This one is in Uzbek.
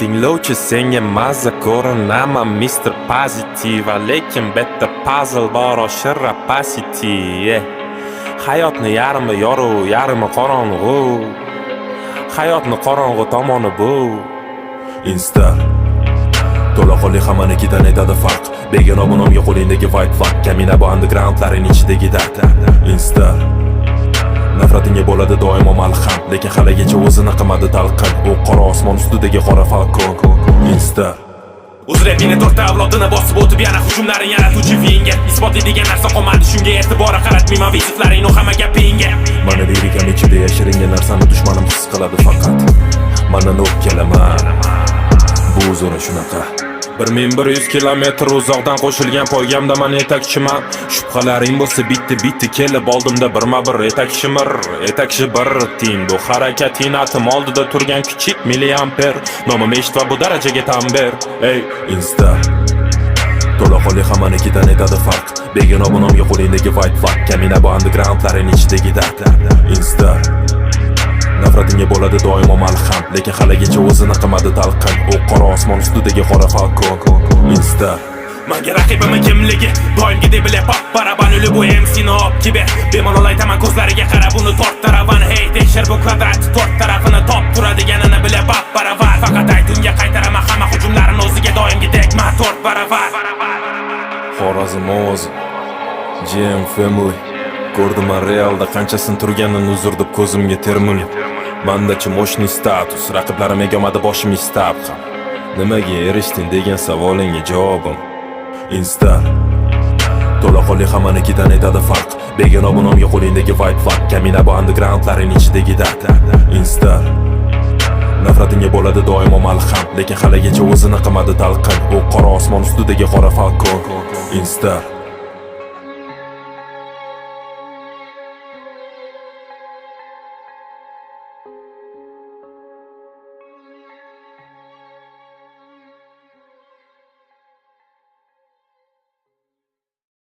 tinglovchi senga mazza ko'rinaman Mr. Positive lekin bitta puzzle bor o'sha rapacity Hayotni yarmi yorug' yarmi qorong'u Hayotni qorong'u tomoni bu Insta To'laqonli hammanikidan aytadi farq Begona bunomga qo'lingdagi white flag Kamina bu undergroundlaring ichidagi dard Insta Nafratingga bo'ladi doimo malham Lekin haligacha o'zini qilmadi talqin U qora osmon ustidagi qora falcon Insta O'z rapini to'rtta avlodini bosib o'tib yana hujumlaring yaratuvchi vinga Isbotlaydigan narsa qolmadi shunga e'tibor qaratmayman vizitlaringni hamma gapingga Mana lirikam ichida yashiringan narsani dushmanim his qiladi faqat Mana o'pkalaman Bu zo'ra shunaqa 1100 kilometr uzoqdan qo'shilgan poygamda man yetakchiman Shubhalaring bo'lsa bitti kelib oldimda birma-bir etakchi bir tin Bu harakating atim oldida turgan kichik milliamper Nomim eshit va bu darajaga tan ber Ey Insta To'laqonli hammanikidan aytadi farq Begona bunomga qo'lingdagi white flag Kamina bu undergroundlaring ichidagi dard Insta Nafratingga bo'ladi doimo malham Lekin haligacha o'zini qilmadi talqin U qora osmon ustidagi qora falcon Insta Menga raqibimning kimligi doimgidek bilib baraban o'li bu MC'ni op kiber Bemalol aytaman ko'zlariga qarab uni tort taravan Hey tekshir bu kvadrat to'rt tarafini top turadiganini bilib baravar Faqat ayt unga qaytaraman hamma hujumlarini o'ziga doimgidek man to'rt baravar Xorazm ovozi GM Family Ko'rdiman realda qanchasin turganini uzr deb ko'zimga termulib Mandachi moshni status Raqiblarim egomadi boshim istab ham Nimaga erishding degan savolingga javobim Insta To'laqonli hammanikidan aytadi farq Begona bunomga qo'lingdagi white flag Kamina bu undergroundlaring ichidagi dard Insta Nafratingga bo'ladi doimo malham Lekin haligacha o'zini qilmadi talqin U qora osmon ustidagi qora falcon Insta